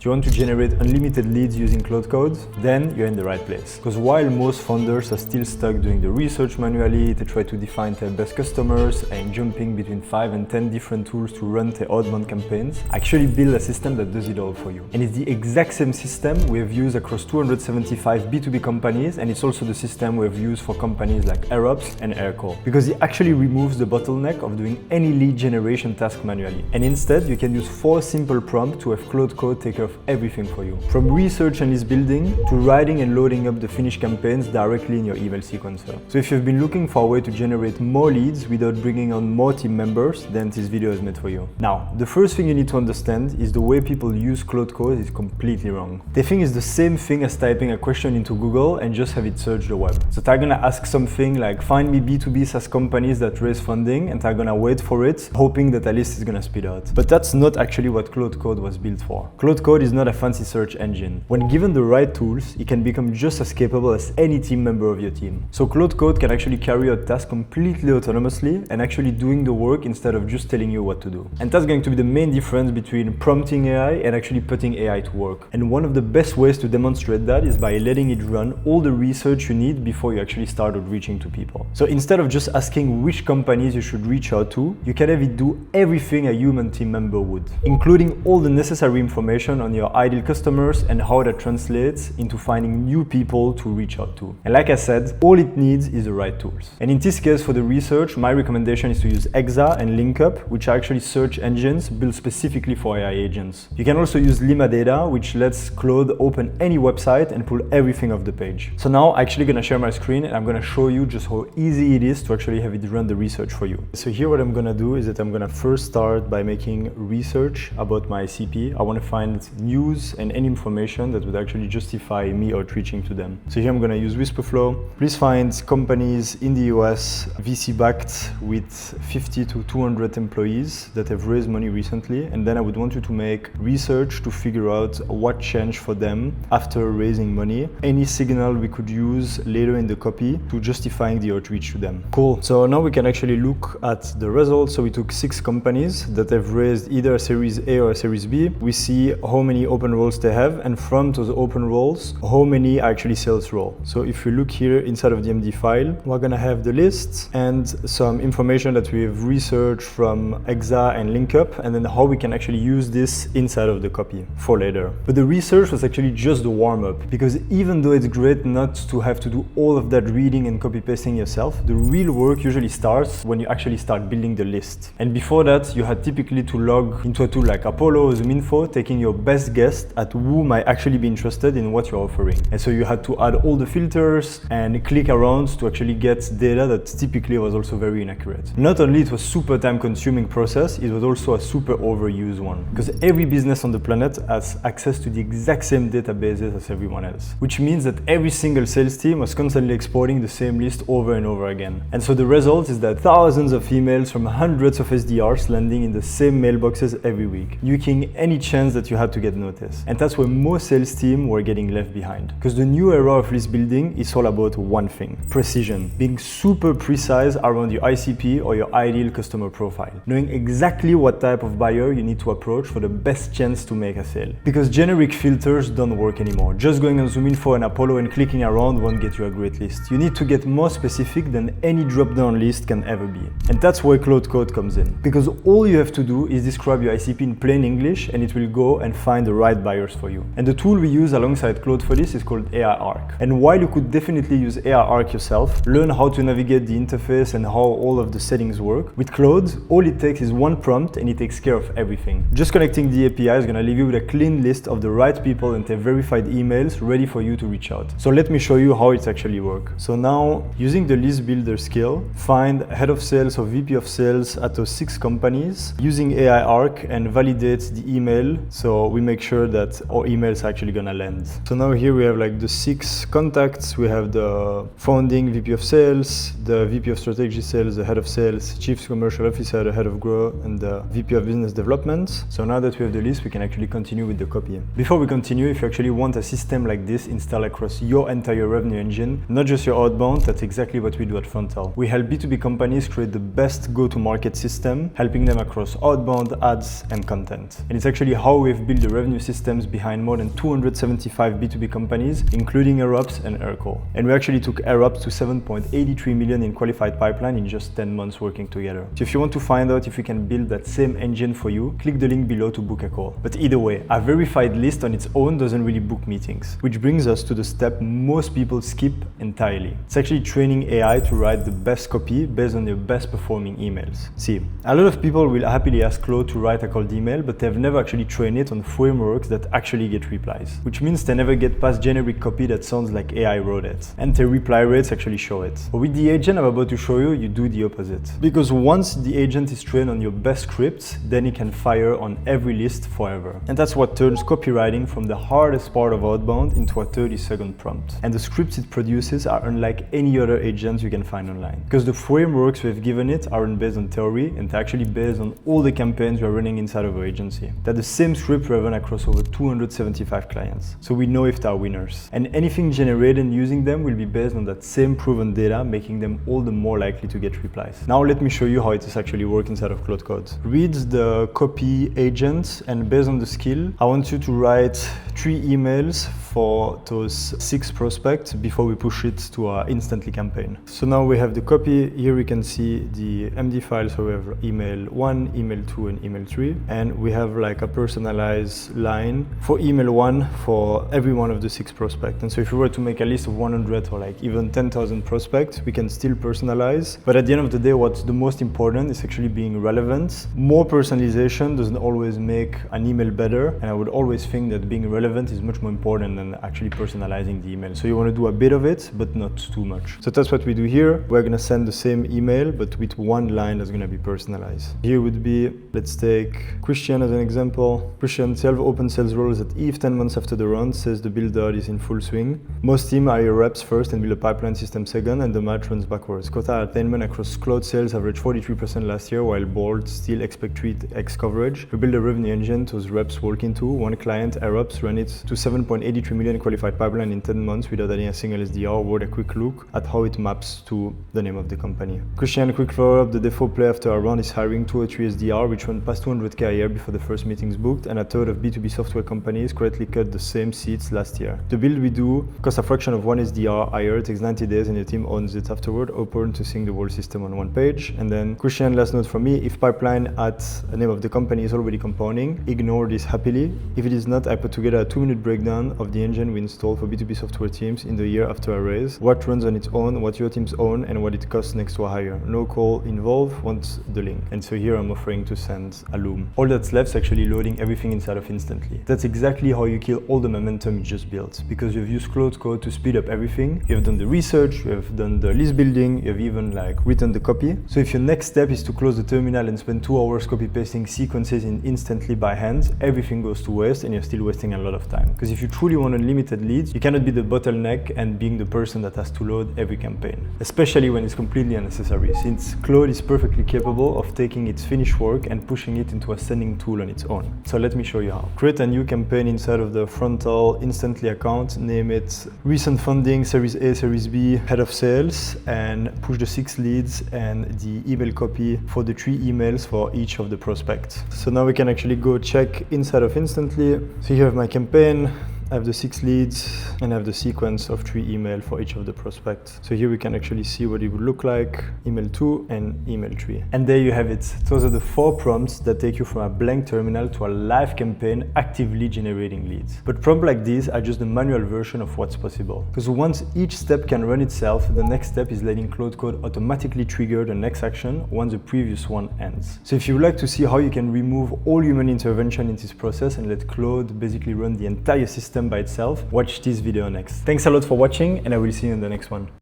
Do you want to generate unlimited leads using Claude Code? Then you're in the right place. Because while most founders are still stuck doing the research manually, they try to define their best customers and jumping between 5 and 10 different tools to run their outbound campaigns, I actually build a system that does it all for you. And it's the exact same system we have used across 275 B2B companies, and it's also the system we have used for companies like AirOps and Aircore. Because it actually removes the bottleneck of doing any lead generation task manually. And instead, you can use 4 simple prompts to have Claude Code take care of everything for you. From research and list building to writing and loading up the finished campaigns directly in your email sequencer. So if you've been looking for a way to generate more leads without bringing on more team members, then this video is made for you. Now, the first thing you need to understand is the way people use Claude Code is completely wrong. They think it's the same thing as typing a question into Google and just have it search the web. So they're gonna ask something like, find me B2B SaaS companies that raise funding, and they're gonna wait for it, hoping that a list is gonna spit out. But that's not actually what Claude Code was built for. Claude Code is not a fancy search engine. When given the right tools, it can become just as capable as any team member of your team. So Claude Code can actually carry out tasks completely autonomously and actually doing the work instead of just telling you what to do. And that's going to be the main difference between prompting AI and actually putting AI to work. And one of the best ways to demonstrate that is by letting it run all the research you need before you actually start reaching to people. So instead of just asking which companies you should reach out to, you can have it do everything a human team member would, including all the necessary information on your ideal customers and how that translates into finding new people to reach out to. And like I said, all it needs is the right tools. And in this case, for the research, my recommendation is to use Exa and LinkUp, which are actually search engines built specifically for AI agents. You can also use Lima Data, which lets Claude open any website and pull everything off the page. So now I'm actually gonna share my screen and I'm gonna show you just how easy it is to actually have it run the research for you. So here what I'm gonna do is that I'm gonna first start by making research about my ICP. I wanna find news and any information that would actually justify me outreaching to them. So here I'm going to use Whisperflow. Please find companies in the US VC backed with 50 to 200 employees that have raised money recently, and then I would want you to make research to figure out what changed for them after raising money, any signal we could use later in the copy to justifying the outreach to them. Cool. So now we can actually look at the results. So we took 6 companies that have raised either a Series A or a Series B. We see how many open roles they have, and from those open roles, how many are actually sales role. So if we look here inside of the MD file, we're gonna have the list and some information that we have researched from Exa and LinkUp, and then how we can actually use this inside of the copy for later. But the research was actually just the warm-up, because even though it's great not to have to do all of that reading and copy pasting yourself, the real work usually starts when you actually start building the list. And before that, you had typically to log into a tool like Apollo or ZoomInfo, taking your best guess at who might actually be interested in what you're offering. And so you had to add all the filters and click around to actually get data that typically was also very inaccurate. Not only it was super time consuming process, it was also a super overused one, because every business on the planet has access to the exact same databases as everyone else, which means that every single sales team was constantly exporting the same list over and over again. And so the result is that thousands of emails from hundreds of SDRs landing in the same mailboxes every week, nuking any chance that you had to get noticed. And that's where most sales teams were getting left behind. Because the new era of list building is all about one thing: precision. Being super precise around your ICP or your ideal customer profile. Knowing exactly what type of buyer you need to approach for the best chance to make a sale. Because generic filters don't work anymore. Just going on ZoomInfo and Apollo and clicking around won't get you a great list. You need to get more specific than any drop-down list can ever be. And that's where Claude Code comes in. Because all you have to do is describe your ICP in plain English, and it will go and find the right buyers for you. And the tool we use alongside Claude for this is called AI Arc. And while you could definitely use AI Arc yourself, learn how to navigate the interface and how all of the settings work, with Claude, all it takes is one prompt and it takes care of everything. Just connecting the API is going to leave you with a clean list of the right people and their verified emails ready for you to reach out. So let me show you how it actually works. So now, using the list builder skill, find head of sales or VP of sales at those 6 companies, using AI Arc, and validate the email so we make sure that our emails are actually gonna land. So now here we have like the 6 contacts. We have the founding VP of sales, the VP of strategy sales, the head of sales, chief commercial officer, the head of growth, and the VP of business development. So now that we have the list, we can actually continue with the copy. Before we continue, if you actually want a system like this installed across your entire revenue engine, not just your outbound, that's exactly what we do at Frontal. We help B2B companies create the best go-to-market system, helping them across outbound, ads, and content. And it's actually how we've built the the revenue systems behind more than 275 B2B companies, including AirUps and Aircall. And we actually took AirUps to 7.83 million in qualified pipeline in just 10 months working together. So if you want to find out if we can build that same engine for you, click the link below to book a call. But either way, a verified list on its own doesn't really book meetings, which brings us to the step most people skip entirely. It's actually training AI to write the best copy based on your best performing emails. See, a lot of people will happily ask Claude to write a cold email, but they've never actually trained it on frameworks that actually get replies, which means they never get past generic copy that sounds like AI wrote it, and their reply rates actually show it. But with the agent I'm about to show you, you do the opposite. Because once the agent is trained on your best scripts, then it can fire on every list forever. And that's what turns copywriting from the hardest part of outbound into a 30-second prompt. And the scripts it produces are unlike any other agent you can find online. Because the frameworks we've given it aren't based on theory, and they're actually based on all the campaigns we're running inside of our agency. They're the same script we run across over 275 clients. So we know if they're winners. And anything generated using them will be based on that same proven data, making them all the more likely to get replies. Now let me show you how it is actually working inside of Claude Code. Read the copy agent, and based on the skill, I want you to write 3 emails for those 6 prospects before we push it to our instantly campaign. So now we have the copy. Here we can see the MD file. So we have email 1, email 2, and email 3. And we have like a personalized line for email 1 for every one of the 6 prospects. And so if we were to make a list of 100 or like even 10,000 prospects, we can still personalize. But at the end of the day, what's the most important is actually being relevant. More personalization doesn't always make an email better. And I would always think that being relevant is much more important than actually personalizing the email. So you want to do a bit of it, but not too much. So that's what we do here. We're going to send the same email, but with one line that's going to be personalized. Here would be, let's take Christian as an example. Christian, open sales roles at Eve 10 months after the run, says the build-out is in full swing. Most team hire reps first and build a pipeline system second, and the match runs backwards. Quota attainment across cloud sales averaged 43% last year, while board still expect 3x coverage. We build a revenue engine those reps walk into. One client, AirUps, ran it to 7.83 million qualified pipeline in 10 months without adding a single SDR. Worth a quick look at how it maps to the name of the company. Christian, quick follow-up. The default play after our round is hiring 2 or 3 SDR, which went past 200K a year before the first meetings booked, and a third of B2B software companies correctly cut the same seats last year. The build we do costs a fraction of 1 SDR hire, takes 90 days, and your team owns it afterward. Open to seeing the whole system on one page. And then Christian, last note from me, if pipeline at the name of the company is already compounding, ignore this happily. If it is not, I put together a 2-minute breakdown of the engine we installed for B2B software teams in the year after a raise, what runs on its own, what your teams own, and what it costs next to a hire. No call involved, want the link. And so here I'm offering to send a loom. All that's left is actually loading everything inside of Instantly. That's exactly how you kill all the momentum you just built, because you've used Claude Code to speed up everything. You have done the research, you have done the list building, you have even written the copy. So if your next step is to close the terminal and spend 2 hours copy pasting sequences in Instantly by hand, everything goes to waste and you're still wasting a lot of time. Because if you truly want unlimited leads, you cannot be the bottleneck and being the person that has to load every campaign, especially when it's completely unnecessary, since Claude is perfectly capable of taking its finished work and pushing it into a sending tool on its own. So let me show you how. Create a new campaign inside of the frontal Instantly account, name it recent funding, Series A, Series B, head of sales, and push the 6 leads and the email copy for the 3 emails for each of the prospects. So now we can actually go check inside of Instantly. So here I have my campaign. I have the 6 leads and I have the sequence of 3 emails for each of the prospects. So here we can actually see what it would look like, email 2 and email 3. And there you have it. Those are the 4 prompts that take you from a blank terminal to a live campaign actively generating leads. But prompts like these are just the manual version of what's possible. Because once each step can run itself, the next step is letting Claude Code automatically trigger the next action once the previous one ends. So if you would like to see how you can remove all human intervention in this process and let Claude basically run the entire system by itself, watch this video next. Thanks a lot for watching, and I will see you in the next one.